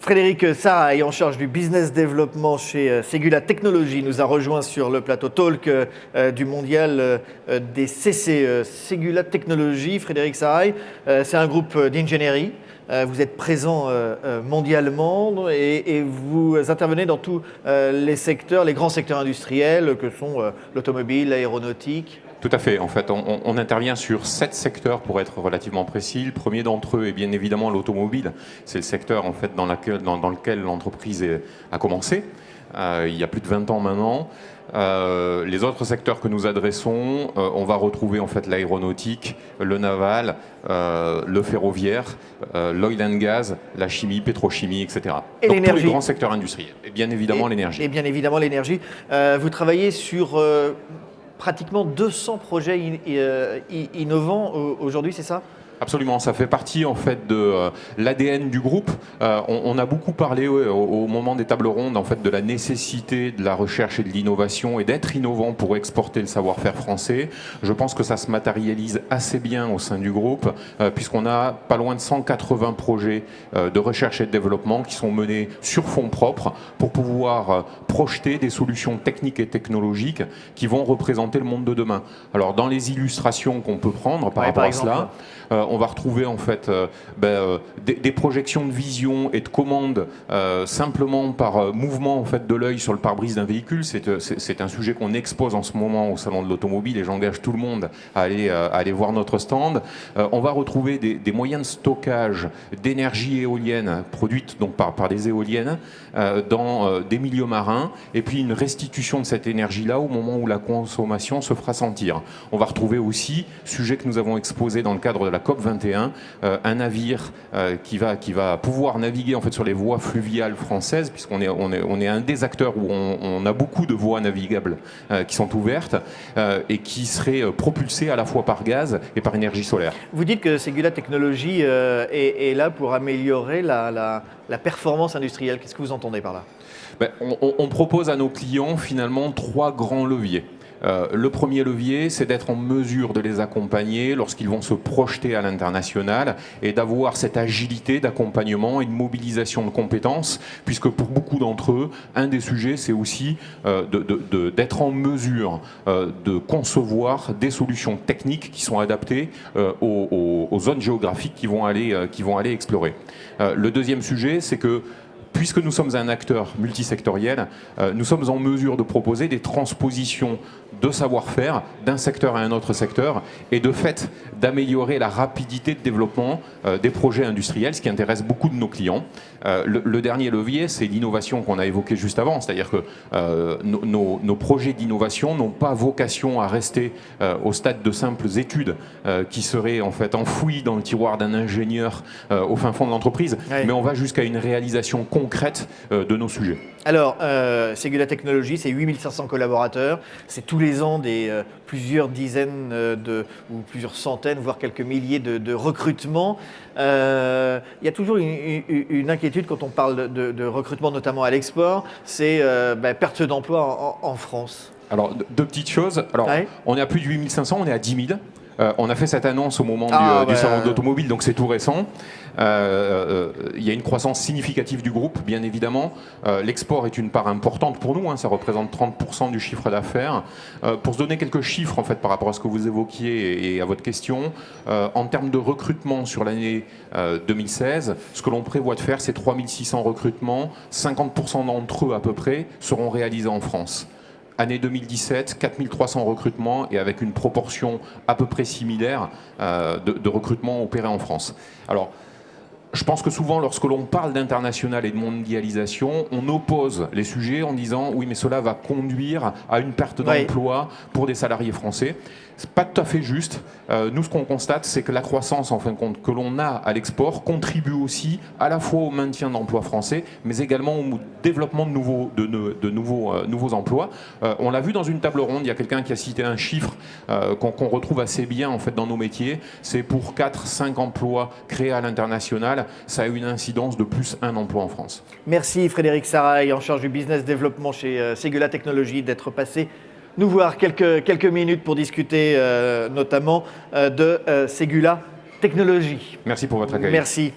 Frédéric Sarail, en charge du business développement chez Segula Technologies, nous a rejoint sur le plateau Talk du mondial des CCE. Segula Technologies, Frédéric Sarail, c'est un groupe d'ingénierie. Vous êtes présent mondialement et vous intervenez dans tous les secteurs, les grands secteurs industriels que sont l'automobile, l'aéronautique. Tout à fait. En fait, on intervient sur 7 secteurs pour être relativement précis. Le premier d'entre eux est bien évidemment l'automobile. C'est le secteur en fait, dans lequel l'entreprise a commencé. Il y a plus de 20 ans maintenant. Les autres secteurs que nous adressons, on va retrouver en fait l'aéronautique, le naval, le ferroviaire, l'oil and gas, la chimie, pétrochimie, etc. Et donc l'énergie. tous les grands secteurs industriels. Et bien évidemment l'énergie. Et bien évidemment l'énergie. Vous travaillez sur pratiquement 200 projets innovants aujourd'hui, c'est ça ? Absolument, ça fait partie en fait de l'ADN du groupe. On a beaucoup parlé au moment des tables rondes en fait de la nécessité de la recherche et de l'innovation et d'être innovant pour exporter le savoir-faire français. Je pense que ça se matérialise assez bien au sein du groupe puisqu'on a pas loin de 180 projets de recherche et de développement qui sont menés sur fonds propres pour pouvoir projeter des solutions techniques et technologiques qui vont représenter le monde de demain. Alors dans les illustrations qu'on peut prendre par rapport à cela, on va retrouver en fait des projections de vision et de commandes simplement par mouvement en fait de l'œil sur le pare-brise d'un véhicule. C'est un sujet qu'on expose en ce moment au salon de l'automobile et j'engage tout le monde à aller voir notre stand. On va retrouver des moyens de stockage d'énergie éolienne produite donc par des éoliennes dans des milieux marins et puis une restitution de cette énergie-là au moment où la consommation se fera sentir. On va retrouver aussi, sujet que nous avons exposé dans le cadre de la COP21, un navire qui va pouvoir naviguer en fait sur les voies fluviales françaises, puisqu'on est un des acteurs où on a beaucoup de voies navigables qui sont ouvertes et qui seraient propulsées à la fois par gaz et par énergie solaire. Vous dites que Segula Technologies est là pour améliorer la performance industrielle. Qu'est-ce que vous entendez par là ? On propose à nos clients finalement 3 grands leviers. Le premier levier, c'est d'être en mesure de les accompagner lorsqu'ils vont se projeter à l'international et d'avoir cette agilité d'accompagnement et de mobilisation de compétences, puisque pour beaucoup d'entre eux, un des sujets, c'est aussi d'être en mesure de concevoir des solutions techniques qui sont adaptées aux zones géographiques qu'ils vont aller explorer. Le deuxième sujet, c'est que puisque nous sommes un acteur multisectoriel, nous sommes en mesure de proposer des transpositions de savoir-faire d'un secteur à un autre secteur et de fait d'améliorer la rapidité de développement des projets industriels, ce qui intéresse beaucoup de nos clients. Le dernier levier, c'est l'innovation qu'on a évoquée juste avant, c'est-à-dire que nos projets d'innovation n'ont pas vocation à rester au stade de simples études qui seraient en fait enfouies dans le tiroir d'un ingénieur au fin fond de l'entreprise, mais on va jusqu'à une réalisation concrète de nos sujets. Alors, Segula Technologies, c'est 8500 collaborateurs, c'est tous les ans plusieurs dizaines ou plusieurs centaines, voire quelques milliers de recrutements. Il y a toujours une inquiétude quand on parle de recrutement, notamment à l'export, c'est perte d'emploi en France. Alors, deux petites choses. Alors, on est à plus de 8500, on est à 10 000. On a fait cette annonce au moment du salon d'automobile, donc c'est tout récent. Il y a une croissance significative du groupe, bien évidemment. L'export est une part importante pour nous, ça représente 30% du chiffre d'affaires. Pour se donner quelques chiffres en fait, par rapport à ce que vous évoquiez et à votre question, en termes de recrutement sur l'année 2016, ce que l'on prévoit de faire, c'est 3600 recrutements. 50% d'entre eux à peu près seront réalisés en France. Année 2017, 4300 recrutements et avec une proportion à peu près similaire de recrutements opérés en France. Alors, je pense que souvent, lorsque l'on parle d'international et de mondialisation, on oppose les sujets en disant « oui, mais cela va conduire à une perte d'emploi pour des salariés français ». C'est pas tout à fait juste. Nous, ce qu'on constate, c'est que la croissance, en fin de compte, que l'on a à l'export contribue aussi à la fois au maintien d'emplois français, mais également au développement de nouveaux emplois. On l'a vu dans une table ronde, il y a quelqu'un qui a cité un chiffre qu'on retrouve assez bien en fait, dans nos métiers. C'est pour 4-5 emplois créés à l'international, ça a une incidence de plus 1 emploi en France. Merci Frédéric Sarail, en charge du business développement chez Segula Technologies, d'être passé nous voir quelques minutes pour discuter notamment de Segula Technologies. Merci pour votre accueil. Merci.